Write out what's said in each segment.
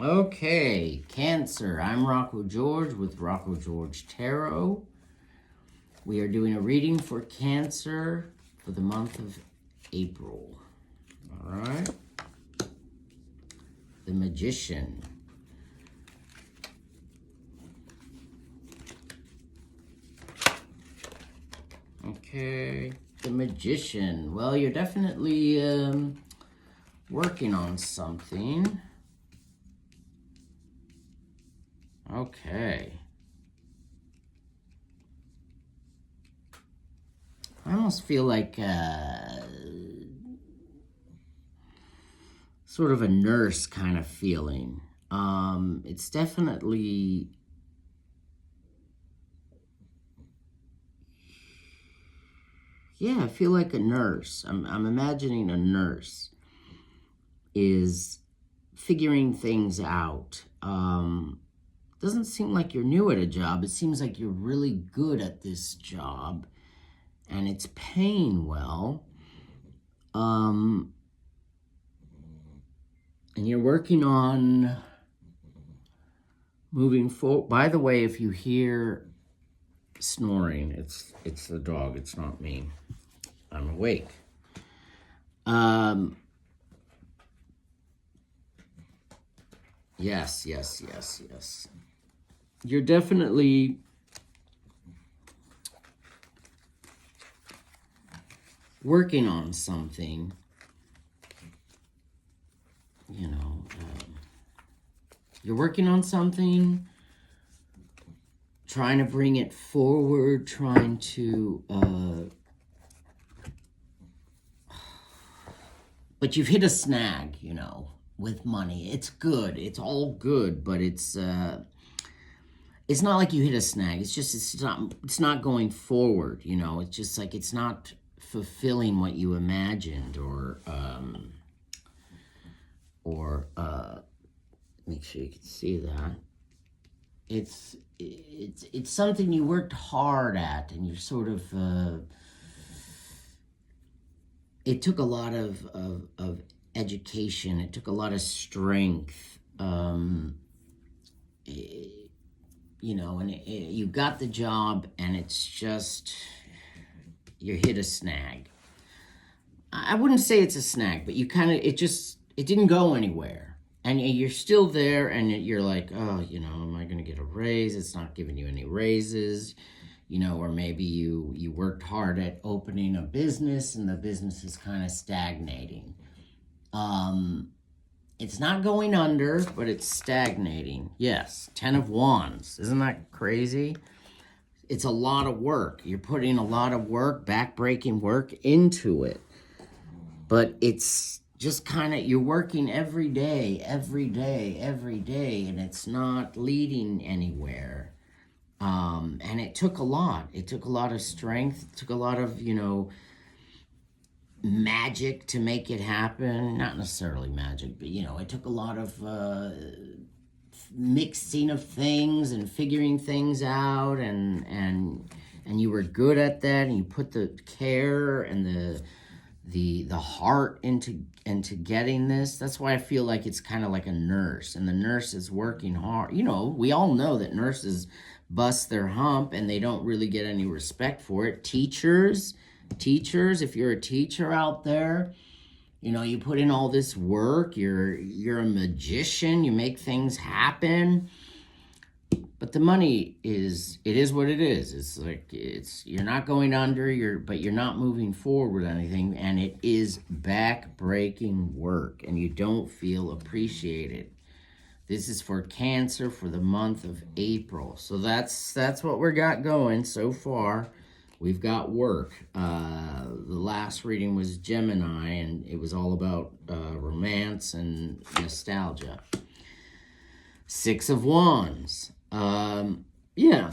Okay, Cancer. I'm Rocco George with Rocco George Tarot. We are doing a reading for Cancer for the month of April. All right. The Magician. Okay, the Magician. Well, you're definitely working on something. Okay. I almost feel like sort of a nurse kind of feeling. It's definitely, yeah, I feel like a nurse. I'm imagining a nurse is figuring things out. Doesn't seem like you're new at a job. It seems like you're really good at this job and it's paying well. And you're working on moving forward. By the way, if you hear snoring, it's the dog. It's not me. I'm awake. Yes. You're definitely working on something, you're working on something, trying to bring it forward, trying to, but you've hit a snag, with money. It's good. It's all good, but it's not like you hit a snag. It's just, it's not going forward, It's just like, it's not fulfilling what you imagined, or make sure you can see that. It's something you worked hard at, and you're sort of, it took a lot of education. It took a lot of strength, and you got the job, and it's just, you hit a snag. I wouldn't say it's a snag, but it didn't go anywhere. And you're still there, and you're like, oh, am I going to get a raise? It's not giving you any raises, or maybe you worked hard at opening a business, and the business is kind of stagnating. It's not going under, but it's stagnating. Yes, 10 of Wands. Isn't that crazy? It's a lot of work. You're putting a lot of work, back-breaking work into it. But it's just kind of, you're working every day, and it's not leading anywhere. And it took a lot. It took a lot of strength. It took a lot of, magic to make it happen. Not necessarily magic, but, it took a lot of mixing of things and figuring things out, and you were good at that, and you put the care and the heart into getting this. That's why I feel like it's kind of like a nurse, and the nurse is working hard. We all know that nurses bust their hump and they don't really get any respect for it. Teachers, if you're a teacher out there, you put in all this work, you're a magician, you make things happen. But the money is what it is. It's like, you're not going under, but you're not moving forward with anything, and it is back-breaking work, and you don't feel appreciated. This is for Cancer for the month of April. So that's what we got going so far. We've got work. The last reading was Gemini, and it was all about romance and nostalgia. 6 of Wands. Yeah.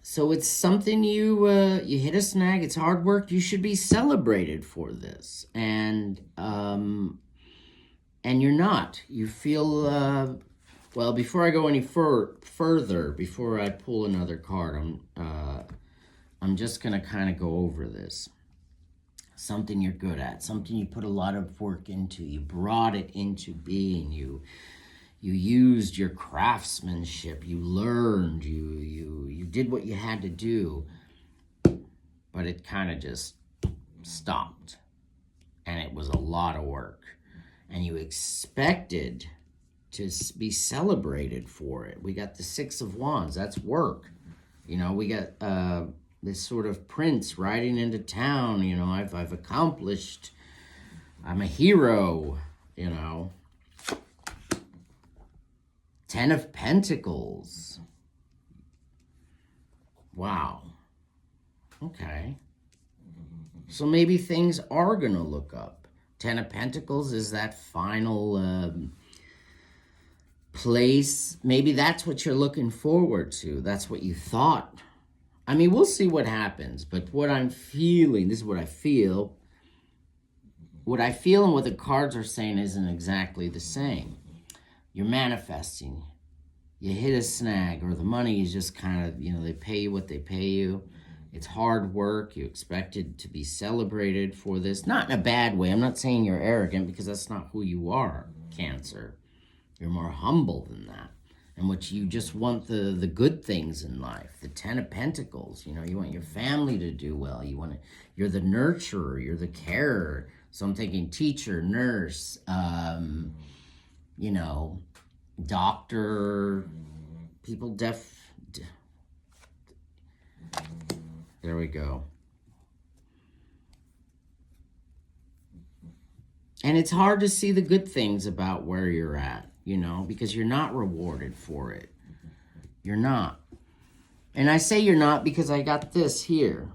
So it's something you hit a snag. It's hard work. You should be celebrated for this, and you're not. You feel well. Before I go any further, before I pull another card, I'm just gonna kind of go over this. Something you're good at. Something you put a lot of work into. You brought it into being. You used your craftsmanship. You learned. You did what you had to do. But it kind of just stopped. And it was a lot of work. And you expected to be celebrated for it. We got the Six of Wands. That's work. You know, we got this sort of prince riding into town. You know, I've accomplished. I'm a hero. You know. Ten of Pentacles. Wow. Okay. So maybe things are going to look up. Ten of Pentacles is that final place. Maybe that's what you're looking forward to. That's what you thought. I mean, we'll see what happens. But what I'm feeling, this is what I feel. What I feel and what the cards are saying isn't exactly the same. You're manifesting. You hit a snag, or the money is just kind of, you know, they pay you what they pay you. It's hard work. You expected to be celebrated for this. Not in a bad way. I'm not saying you're arrogant, because that's not who you are, Cancer. You're more humble than that. And what you just want the good things in life. The Ten of Pentacles. You know, you want your family to do well. You're the nurturer. You're the carer. So I'm thinking teacher, nurse, you know, doctor, people there we go. And it's hard to see the good things about where you're at, you know, because you're not rewarded for it. You're not. And I say you're not because I got this here.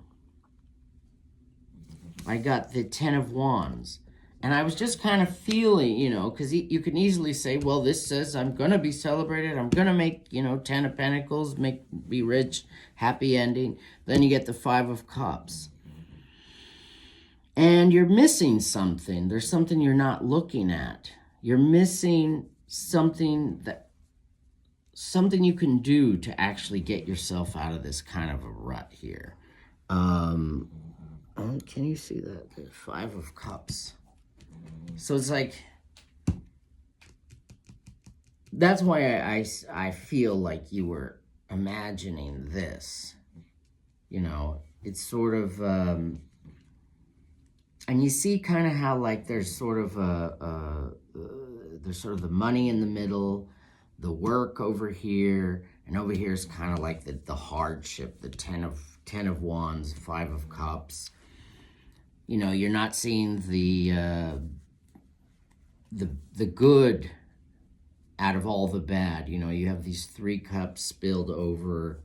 I got the Ten of Wands. And I was just kind of feeling, you know, because you can easily say, well, this says I'm going to be celebrated. I'm going to make, you know, Ten of Pentacles, be rich, happy ending. Then you get the Five of Cups. And you're missing something. There's something you're not looking at. You're missing something you can do to actually get yourself out of this kind of a rut here. Can you see that? The Five of Cups. So it's like, that's why I feel like you were imagining this, you know, it's sort of, and you see kind of how like there's sort of there's sort of the money in the middle, the work over here, and over here is kind of like the hardship, the Ten of Wands, Five of Cups. You know, you're not seeing the good out of all the bad. You know, you have these 3 cups spilled over,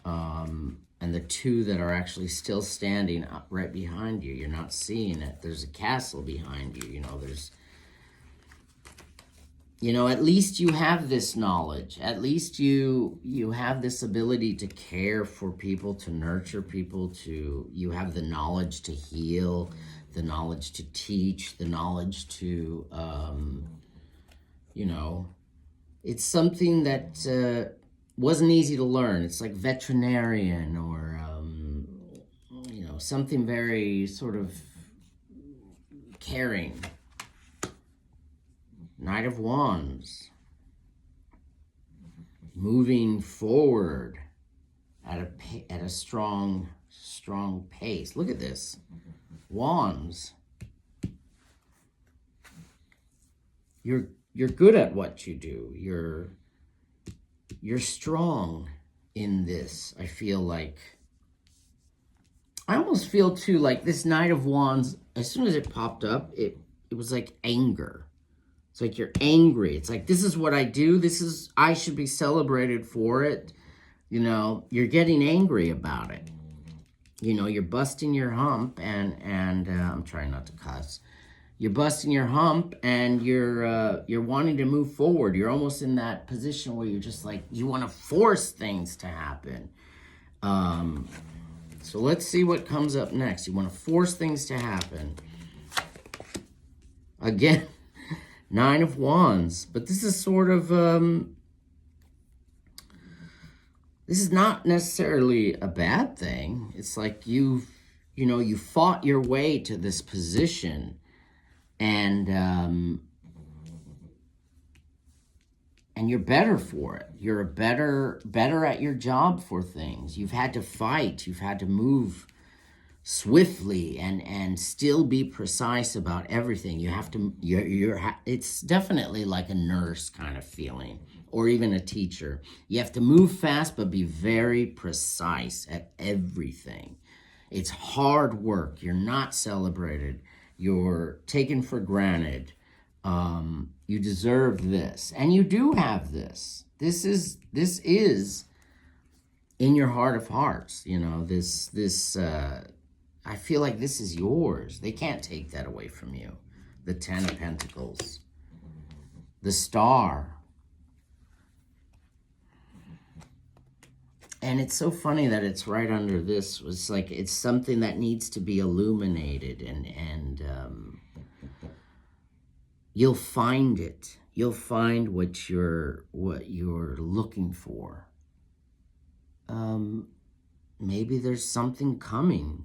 and the 2 that are actually still standing up right behind you. You're not seeing it. There's a castle behind you. You know, at least you have this knowledge. At least you have this ability to care for people, to nurture people, you have the knowledge to heal, the knowledge to teach, the knowledge to, you know, it's something that wasn't easy to learn. It's like veterinarian or, you know, something very sort of caring. Knight of Wands. Moving forward at a strong pace. Look at this. Wands. You're good at what you do. You're strong in this. I feel like. I almost feel too like this Knight of Wands, as soon as it popped up, it was like anger. It's like you're angry. It's like, this is what I do. I should be celebrated for it. You know, you're getting angry about it. You know, you're busting your hump and I'm trying not to cuss. You're busting your hump and you're wanting to move forward. You're almost in that position where you're just like, you want to force things to happen. So let's see what comes up next. You want to force things to happen. Again, Nine of Wands. But this is sort of, this is not necessarily a bad thing. It's like you fought your way to this position. And you're better for it. You're better at your job for things. You've had to fight. You've had to move swiftly and still be precise about everything. You have to, it's definitely like a nurse kind of feeling, or even a teacher. You have to move fast, but be very precise at everything. It's hard work. You're not celebrated. You're taken for granted. You deserve this, and you do have this. This is in your heart of hearts. You know, this. I feel like this is yours. They can't take that away from you. The Ten of Pentacles, the Star. And it's so funny that it's right under this. It's like it's something that needs to be illuminated, and you'll find it. You'll find what you're looking for. Maybe there's something coming.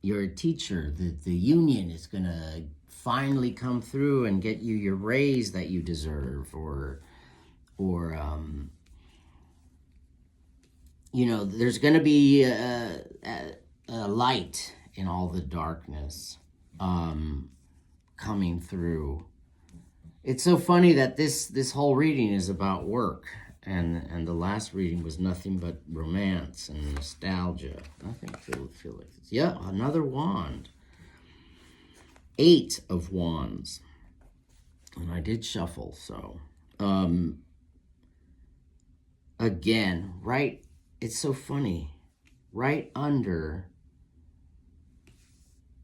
You're a teacher. The union is gonna finally come through and get you your raise that you deserve, or you know, there's gonna be a light in all the darkness coming through. It's so funny that this whole reading is about work. And the last reading was nothing but romance and nostalgia. I think I feel like this. Yeah, another wand. 8 of Wands. And I did shuffle, so. Again, right, it's so funny. Right under,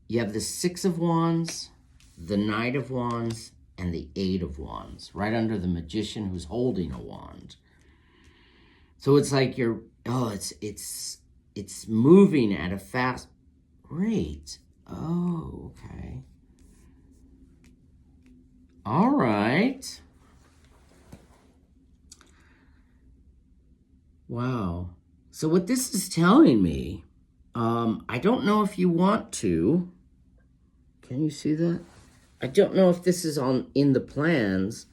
you have the 6 of Wands, the Knight of Wands, and the 8 of Wands. Right under the Magician who's holding a wand. So it's like it's moving at a fast rate. Oh, okay. All right. Wow. So what this is telling me, I don't know if you want to. Can you see that? I don't know if this is in the plans.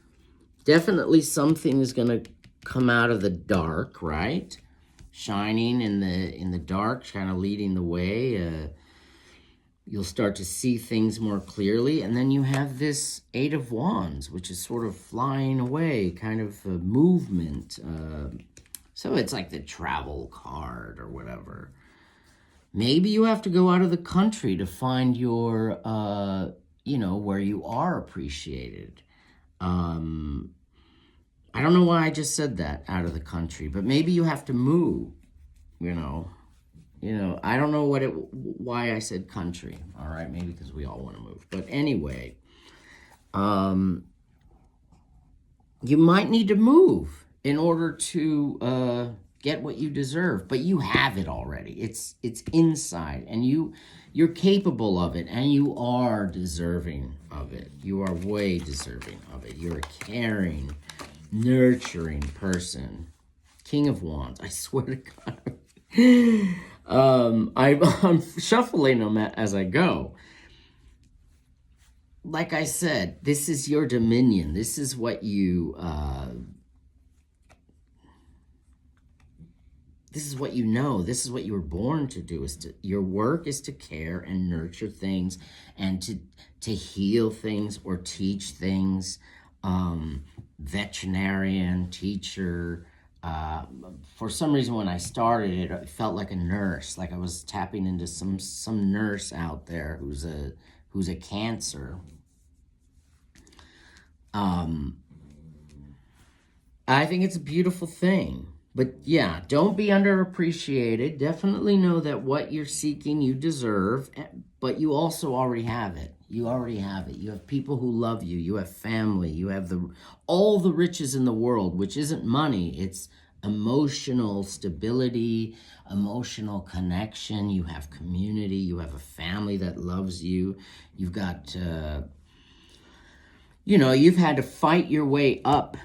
Definitely something is going to come out of the dark, right? Shining in the dark, kind of leading the way. You'll start to see things more clearly. And then you have this 8 of Wands, which is sort of flying away, kind of a movement. So it's like the travel card or whatever. Maybe you have to go out of the country to find your, where you are appreciated. I don't know why I just said that, out of the country, but maybe you have to move, I don't know why I said country, all right? Maybe because we all want to move. But anyway, you might need to move in order to get what you deserve, but you have it already. It's inside, and you're capable of it, and you are deserving of it. You are way deserving of it. You're a caring, nurturing person. King of Wands. I swear to God. I'm shuffling them as I go. Like I said, this is your dominion. This is what you this is what you know. This is what you were born to do. Your work is to care and nurture things, and to heal things or teach things. Veterinarian, teacher. For some reason, when I started it felt like a nurse, like I was tapping into some nurse out there who's a cancer. I think it's a beautiful thing. But yeah, don't be underappreciated. Definitely know that what you're seeking, you deserve, but you also already have it. You already have it. You have people who love you. You have family. You have all the riches in the world, which isn't money. It's emotional stability, emotional connection. You have community. You have a family that loves you. You've got, you've had to fight your way up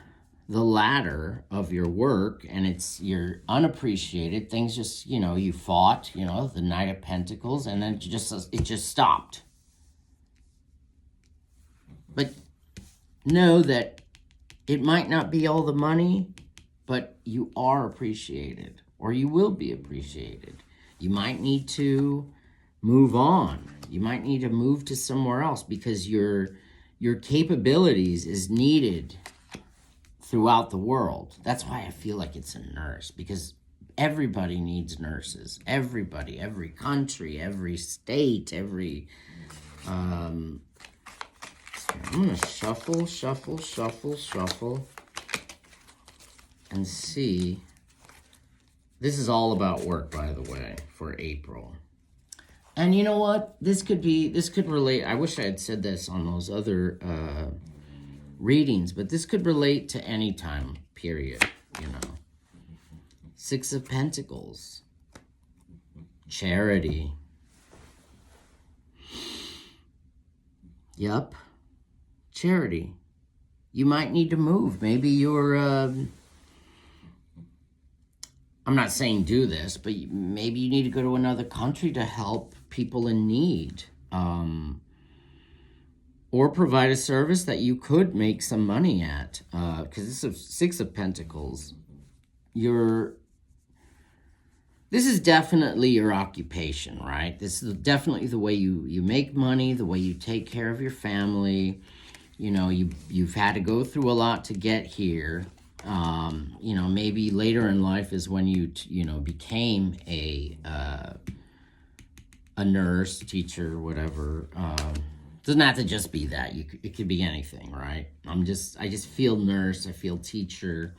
the ladder of your work, and you're unappreciated. Things just, you fought, the Knight of Pentacles, and then it just stopped. But know that It might not be all the money, but you are appreciated, or you will be appreciated. You might need to move on. You might need to move to somewhere else because your capabilities is needed throughout the world. That's why I feel like it's a nurse, because everybody needs nurses. Everybody, every country, every state, every I'm gonna shuffle and see. This is all about work, by the way, for April. And you know what? This could relate. I wish I had said this on those other readings, but this could relate to any time period, you know. Six of Pentacles. Charity. Yep. Charity. You might need to move. Maybe you're, I'm not saying do this, but maybe you need to go to another country to help people in need. Or provide a service that you could make some money at. Because this is Six of Pentacles. This is definitely your occupation, right? This is definitely the way you make money, the way you take care of your family. You know, you've had to go through a lot to get here. You know, maybe later in life is when you became a nurse, teacher, whatever. Doesn't have to just be that. It could be anything, right? I just feel nurse. I feel teacher.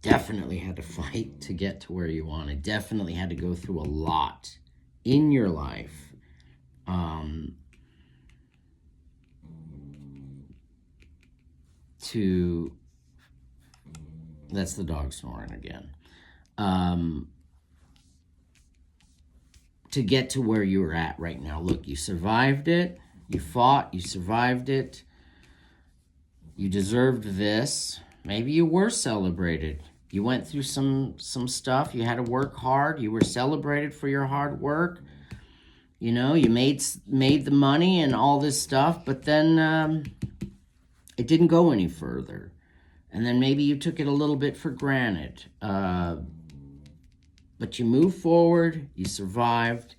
Definitely had to fight to get to where you wanted. Definitely had to go through a lot in your life. That's the dog snoring again. To get to where you're at right now. Look, you survived it. You fought. You survived it. You deserved this. Maybe you were celebrated. You went through some stuff. You had to work hard. You were celebrated for your hard work. You know, you made the money and all this stuff, but then it didn't go any further. And then maybe you took it a little bit for granted. But you moved forward. You survived.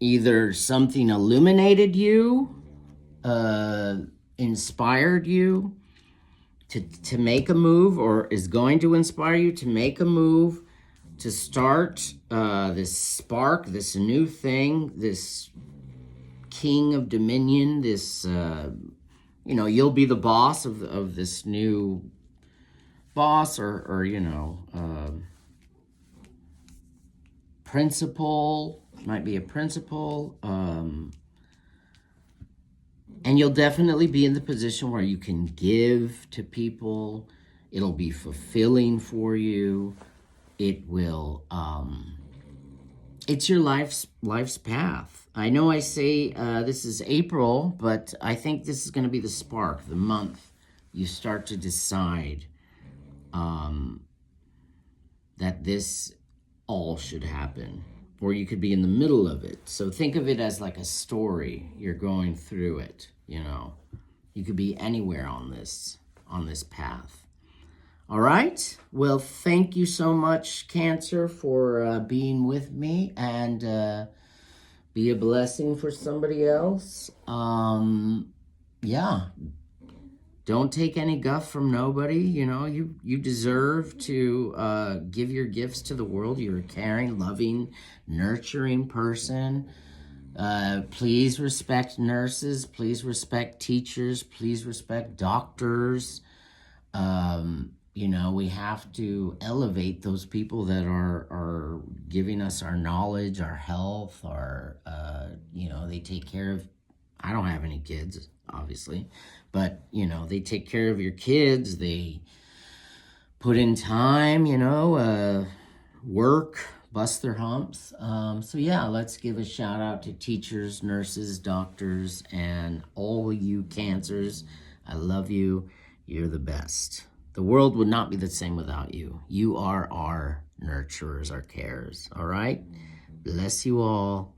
Either something illuminated you, inspired you to make a move, or is going to inspire you to make a move, to start this spark, this new thing, this king of dominion, this, you'll be the boss of this new boss, or principal, might be a principal, and you'll definitely be in the position where you can give to people. It'll be fulfilling for you. It will, it's your life's path. I know I say this is April, but I think this is going to be the spark, the month you start to decide that this all should happen. Or you could be in the middle of it. So think of it as like a story. You're going through it, you know. You could be anywhere on this path. All right? Well, thank you so much, Cancer, for being with me, and be a blessing for somebody else. Yeah. Don't take any guff from nobody. You know, you deserve to give your gifts to the world. You're a caring, loving, nurturing person. Please respect nurses. Please respect teachers. Please respect doctors. We have to elevate those people that are giving us our knowledge, our health, they take care of. I don't have any kids, obviously, but, they take care of your kids. They put in time, work, bust their humps. So yeah, let's give a shout out to teachers, nurses, doctors, and all you Cancers. I love you. You're the best. The world would not be the same without you. You are our nurturers, our carers. All right? Bless you all.